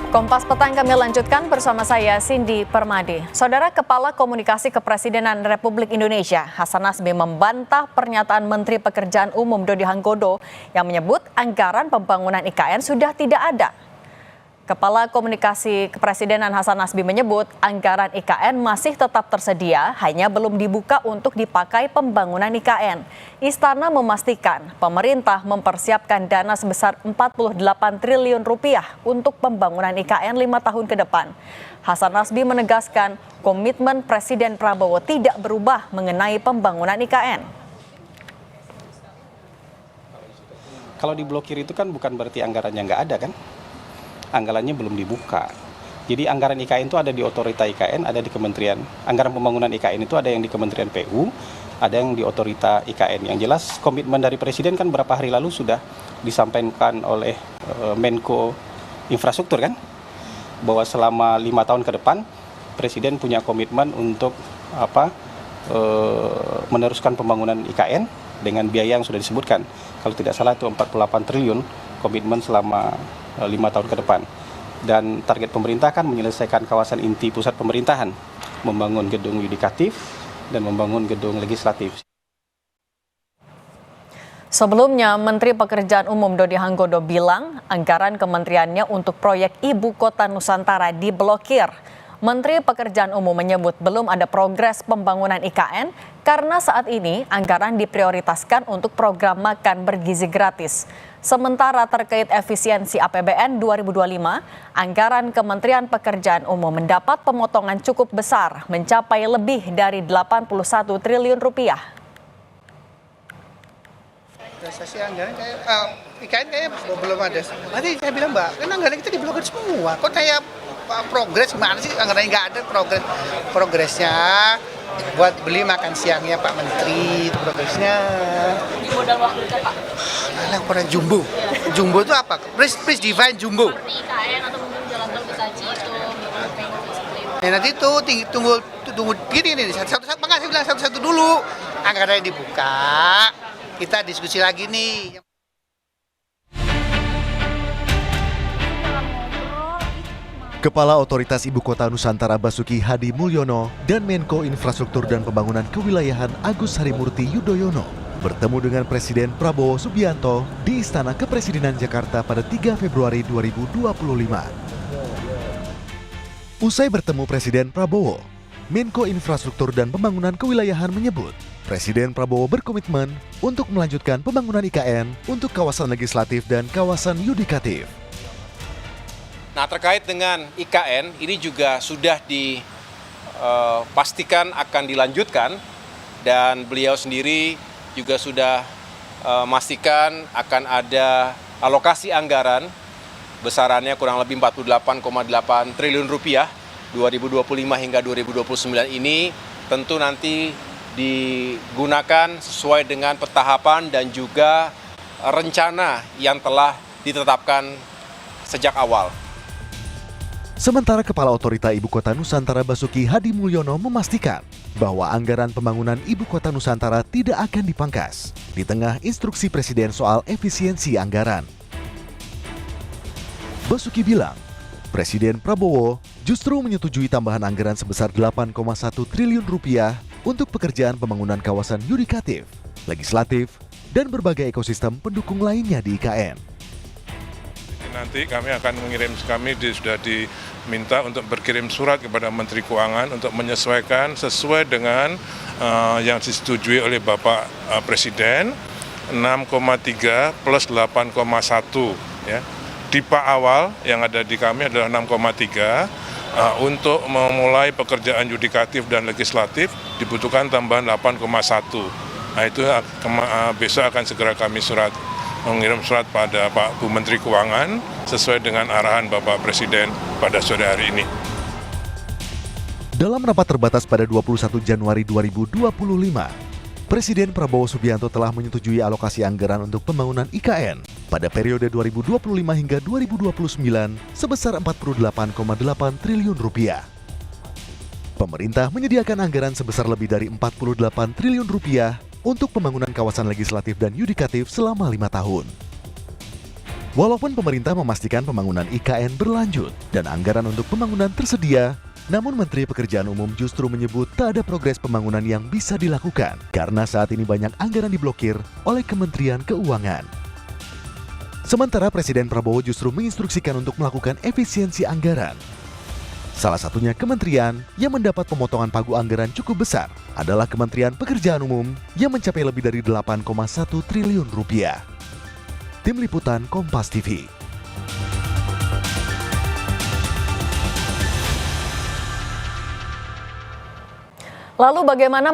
Kompas Petang kami lanjutkan bersama saya Cindy Permadi. Saudara Kepala Komunikasi Kepresidenan Republik Indonesia Hasan Nazmi membantah pernyataan Menteri Pekerjaan Umum Dodi Hanggodo yang menyebut anggaran pembangunan IKN sudah tidak ada. Kepala Komunikasi Kepresidenan Hasan Nazmi menyebut anggaran IKN masih tetap tersedia, hanya belum dibuka untuk dipakai pembangunan IKN. Istana memastikan pemerintah mempersiapkan dana sebesar 48 triliun rupiah untuk pembangunan IKN 5 tahun ke depan. Hasan Nazmi menegaskan komitmen Presiden Prabowo tidak berubah mengenai pembangunan IKN. Kalau diblokir itu kan bukan berarti anggarannya nggak ada kan? Anggarannya belum dibuka. Jadi anggaran IKN itu ada di otorita IKN, ada di Kementerian. Anggaran pembangunan IKN itu ada yang di Kementerian PU, ada yang di otorita IKN. Yang jelas komitmen dari Presiden kan berapa hari lalu sudah disampaikan oleh Menko Infrastruktur kan, bahwa selama 5 tahun ke depan Presiden punya komitmen untuk meneruskan pembangunan IKN dengan biaya yang sudah disebutkan. Kalau tidak salah itu 48 triliun komitmen selama 5 tahun ke depan. Dan target pemerintah kan menyelesaikan kawasan inti pusat pemerintahan, membangun gedung yudikatif dan membangun gedung legislatif. Sebelumnya, Menteri Pekerjaan Umum Dodi Hanggodo bilang anggaran kementeriannya untuk proyek Ibu Kota Nusantara diblokir. Menteri Pekerjaan Umum menyebut belum ada progres pembangunan IKN karena saat ini anggaran diprioritaskan untuk program makan bergizi gratis. Sementara terkait efisiensi APBN 2025, anggaran Kementerian Pekerjaan Umum mendapat pemotongan cukup besar, mencapai lebih dari 81 triliun rupiah. Realisasi anggaran IKN kayaknya belum ada. Nanti saya bilang, Mbak, kan anggaran kita diblokir semua. Kok kayak progres gimana sih? Anggarannya nggak ada progresnya. Buat beli makan siangnya Pak Menteri, itu progresnya. Di modal waktu kita, Pak? Alah, kurang jumbo. Jumbo itu apa? Please define jumbo. Seperti IKN atau mungkin jalan tol Betaci itu. Nanti itu tunggu gini satu-satu. Makanya saya bilang satu-satu dulu. Anggarannya dibuka, kita diskusi lagi nih. Kepala Otoritas Ibu Kota Nusantara Basuki Hadi Mulyono dan Menko Infrastruktur dan Pembangunan Kewilayahan Agus Harimurti Yudhoyono bertemu dengan Presiden Prabowo Subianto di Istana Kepresidenan Jakarta pada 3 Februari 2025. Usai bertemu Presiden Prabowo, Menko Infrastruktur dan Pembangunan Kewilayahan menyebut Presiden Prabowo berkomitmen untuk melanjutkan pembangunan IKN untuk kawasan legislatif dan kawasan yudikatif. Nah, terkait dengan IKN, ini juga sudah dipastikan akan dilanjutkan dan beliau sendiri juga sudah memastikan akan ada alokasi anggaran besarannya kurang lebih 48,8 triliun rupiah 2025 hingga 2029 ini tentu nanti digunakan sesuai dengan petahapan dan juga rencana yang telah ditetapkan sejak awal. Sementara Kepala Otorita Ibu Kota Nusantara Basuki Hadi Mulyono memastikan bahwa anggaran pembangunan Ibu Kota Nusantara tidak akan dipangkas di tengah instruksi Presiden soal efisiensi anggaran. Basuki bilang, Presiden Prabowo justru menyetujui tambahan anggaran sebesar 8,1 triliun rupiah untuk pekerjaan pembangunan kawasan yudikatif, legislatif, dan berbagai ekosistem pendukung lainnya di IKN. Nanti kami akan sudah diminta untuk berkirim surat kepada Menteri Keuangan untuk menyesuaikan sesuai dengan yang disetujui oleh Bapak Presiden 6,3 plus 8,1 ya. Tipe awal yang ada di kami adalah 6,3 untuk memulai pekerjaan yudikatif dan legislatif dibutuhkan tambahan 8,1. Nah itu besok akan segera kami mengirim surat pada Pak Bu Menteri Keuangan sesuai dengan arahan Bapak Presiden pada sore hari ini. Dalam rapat terbatas pada 21 Januari 2025, Presiden Prabowo Subianto telah menyetujui alokasi anggaran untuk pembangunan IKN pada periode 2025 hingga 2029 sebesar 48,8 triliun rupiah. Pemerintah menyediakan anggaran sebesar lebih dari 48 triliun rupiah untuk pembangunan kawasan legislatif dan yudikatif selama 5 tahun. Walaupun pemerintah memastikan pembangunan IKN berlanjut dan anggaran untuk pembangunan tersedia, namun Menteri Pekerjaan Umum justru menyebut tak ada progres pembangunan yang bisa dilakukan karena saat ini banyak anggaran diblokir oleh Kementerian Keuangan. Sementara Presiden Prabowo justru menginstruksikan untuk melakukan efisiensi anggaran. Salah satunya kementerian yang mendapat pemotongan pagu anggaran cukup besar adalah Kementerian Pekerjaan Umum yang mencapai lebih dari 8,1 triliun rupiah. Tim Liputan Kompas TV. Lalu bagaimana